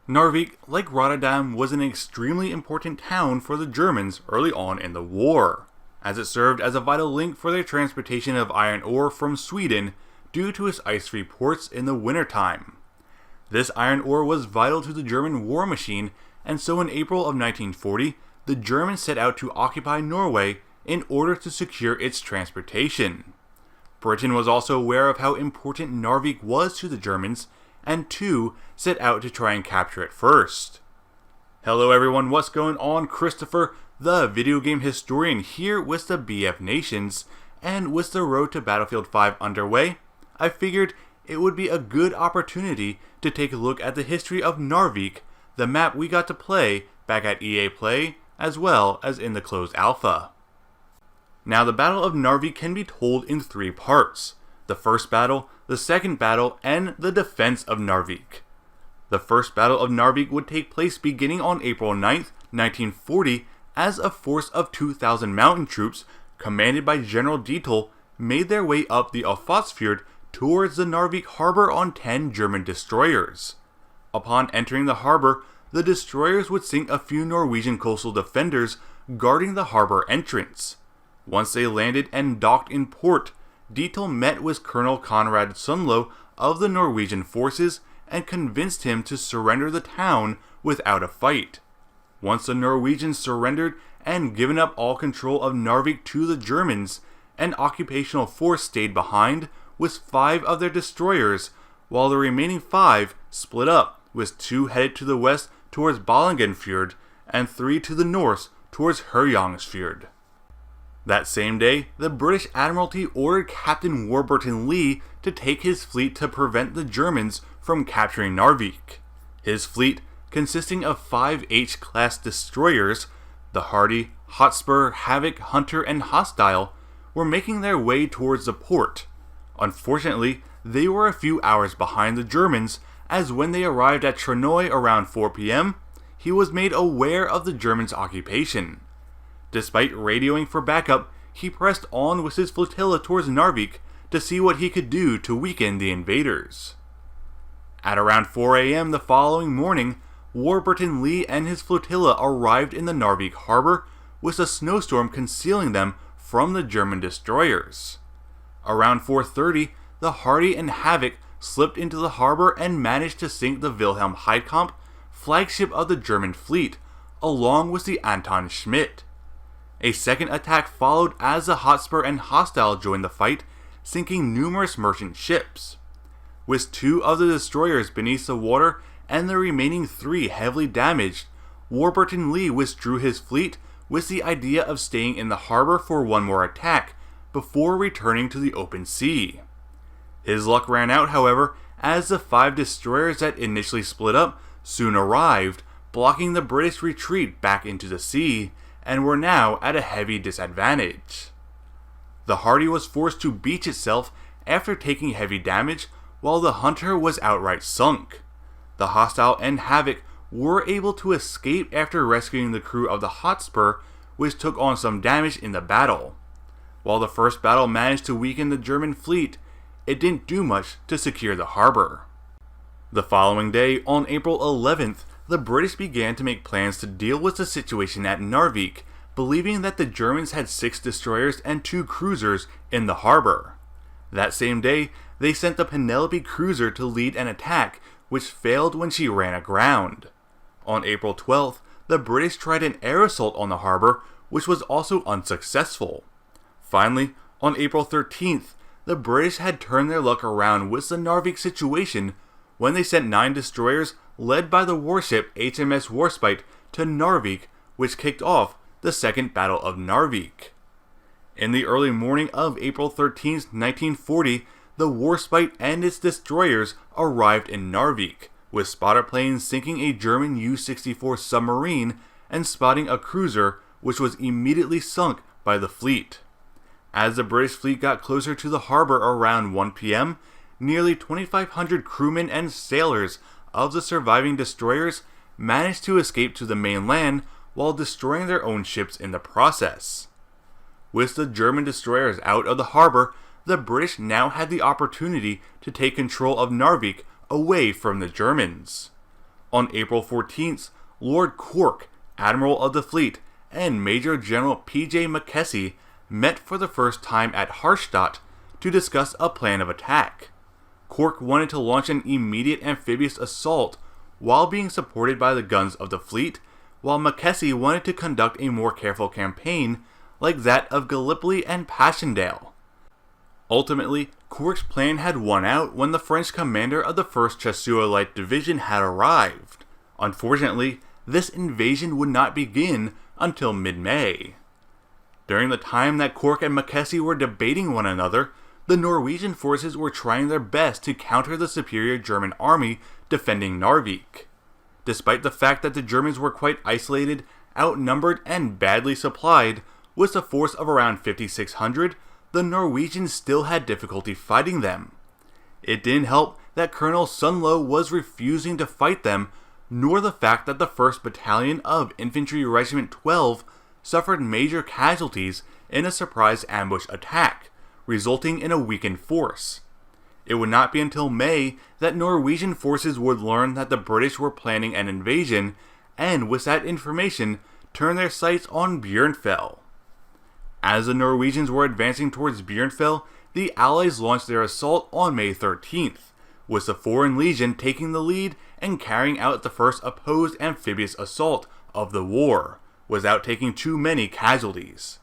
Narvik, like Rotterdam, was an extremely important town for the Germans early on in the war, as it served as a vital link for their transportation of iron ore from Sweden due to its ice-free ports in the wintertime. This iron ore was vital to the German war machine, and so in April of 1940, the Germans set out to occupy Norway in order to secure its transportation. Britain was also aware of how important Narvik was to the Germans, and too set out to try and capture it first. Hello everyone, what's going on? Christopher, the video game historian, here with the BF Nations, and with the road to Battlefield 5 underway, I figured it would be a good opportunity to take a look at the history of Narvik, the map we got to play back at EA Play, as well as in the closed alpha. Now, the Battle of Narvik can be told in three parts: the first battle, the second battle, and the defense of Narvik. The first battle of Narvik would take place beginning on April 9th, 1940, as a force of 2,000 mountain troops, commanded by General Dietl, made their way up the Ofotsfjord towards the Narvik harbor on 10 German destroyers. Upon entering the harbor, the destroyers would sink a few Norwegian coastal defenders guarding the harbor entrance. Once they landed and docked in port, Dietl met with Colonel Conrad Sundlo of the Norwegian forces and convinced him to surrender the town without a fight. Once the Norwegians surrendered and given up all control of Narvik to the Germans, an occupational force stayed behind with 5 of their destroyers, while the remaining 5 split up, with 2 headed to the west towards Ballingenfjord and 3 to the north towards Herjolfsfjord. That same day, the British Admiralty ordered Captain Warburton Lee to take his fleet to prevent the Germans from capturing Narvik. His fleet, consisting of 5 H-class destroyers, the Hardy, Hotspur, Havoc, Hunter, and Hostile, were making their way towards the port. Unfortunately, they were a few hours behind the Germans, as when they arrived at Trenoy around 4 p.m., he was made aware of the Germans' occupation. Despite radioing for backup, he pressed on with his flotilla towards Narvik to see what he could do to weaken the invaders. At around 4 a.m. the following morning, Warburton Lee and his flotilla arrived in the Narvik harbor, with a snowstorm concealing them from the German destroyers. Around 4:30, the Hardy and Havoc slipped into the harbor and managed to sink the Wilhelm Heidkamp, flagship of the German fleet, along with the Anton Schmidt. A second attack followed as the Hotspur and Hostile joined the fight, sinking numerous merchant ships. With 2 of the destroyers beneath the water and the remaining 3 heavily damaged, Warburton Lee withdrew his fleet with the idea of staying in the harbor for one more attack before returning to the open sea. His luck ran out, however, as the 5 destroyers that initially split up soon arrived, blocking the British retreat back into the sea, and were now at a heavy disadvantage. The Hardy was forced to beach itself after taking heavy damage, while the Hunter was outright sunk. The Hostile and Havoc were able to escape after rescuing the crew of the Hotspur, which took on some damage in the battle. While the first battle managed to weaken the German fleet, it didn't do much to secure the harbor. The following day, on April 11th, the British began to make plans to deal with the situation at Narvik, believing that the Germans had 6 destroyers and 2 cruisers in the harbor. That same day, they sent the Penelope cruiser to lead an attack, which failed when she ran aground. On April 12th, the British tried an air assault on the harbor, which was also unsuccessful. Finally, on April 13th, the British had turned their luck around with the Narvik situation when they sent 9 destroyers led by the warship HMS Warspite to Narvik, which kicked off the Second Battle of Narvik. In the early morning of April 13, 1940, the Warspite and its destroyers arrived in Narvik, with spotter planes sinking a German U-64 submarine and spotting a cruiser, which was immediately sunk by the fleet. As the British fleet got closer to the harbor around 1 p.m., nearly 2,500 crewmen and sailors of the surviving destroyers managed to escape to the mainland while destroying their own ships in the process. With the German destroyers out of the harbor, the British now had the opportunity to take control of Narvik away from the Germans. On April 14th, Lord Cork, Admiral of the Fleet, and Major General P.J. Mackenzie met for the first time at Harstad to discuss a plan of attack. Cork wanted to launch an immediate amphibious assault while being supported by the guns of the fleet, while Mackenzie wanted to conduct a more careful campaign like that of Gallipoli and Passchendaele. Ultimately, Cork's plan had won out when the French commander of the 1st Chasseurs Light Division had arrived. Unfortunately, this invasion would not begin until mid-May. During the time that Cork and Mackenzie were debating one another, the Norwegian forces were trying their best to counter the superior German army defending Narvik. Despite the fact that the Germans were quite isolated, outnumbered, and badly supplied, with a force of around 5,600, the Norwegians still had difficulty fighting them. It didn't help that Colonel Sunlo was refusing to fight them, nor the fact that the 1st Battalion of Infantry Regiment 12 suffered major casualties in a surprise ambush attack, resulting in a weakened force. It would not be until May that Norwegian forces would learn that the British were planning an invasion, and with that information, turn their sights on Bjørnfjell. As the Norwegians were advancing towards Bjørnfjell, the Allies launched their assault on May 13th, with the Foreign Legion taking the lead and carrying out the first opposed amphibious assault of the war, without taking too many casualties.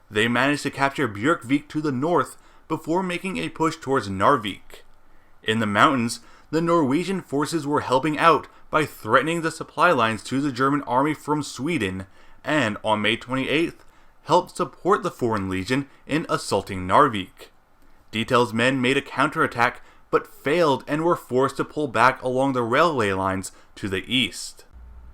They managed to capture Bjørkvik to the north before making a push towards Narvik. In the mountains, the Norwegian forces were helping out by threatening the supply lines to the German army from Sweden, and on May 28th, helped support the Foreign Legion in assaulting Narvik. Detail's men made a counterattack but failed and were forced to pull back along the railway lines to the east.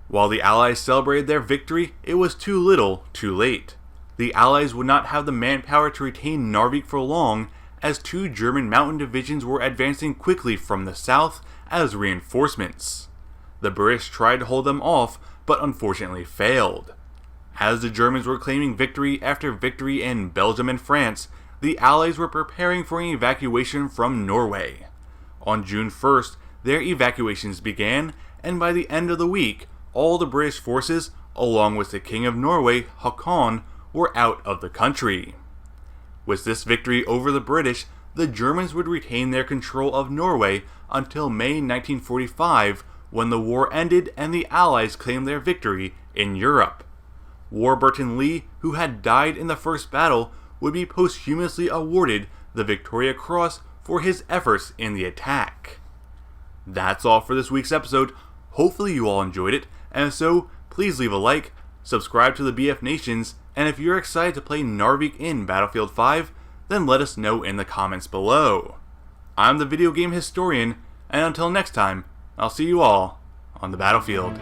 While the Allies celebrated their victory, it was too little, too late. The Allies would not have the manpower to retain Narvik for long, as 2 German mountain divisions were advancing quickly from the south as reinforcements. The British tried to hold them off, but unfortunately failed. As the Germans were claiming victory after victory in Belgium and France, the Allies were preparing for an evacuation from Norway. On June 1st, their evacuations began, and by the end of the week, all the British forces, along with the King of Norway, Haakon, were out of the country. With this victory over the British, the Germans would retain their control of Norway until May 1945, when the war ended and the Allies claimed their victory in Europe. Warburton Lee, who had died in the first battle, would be posthumously awarded the Victoria Cross for his efforts in the attack. That's all for this week's episode. Hopefully you all enjoyed it, and if so, please leave a like, subscribe to the BF Nations, and if you're excited to play Narvik in Battlefield 5, then let us know in the comments below. I'm the Video Game Historian, and until next time, I'll see you all on the battlefield.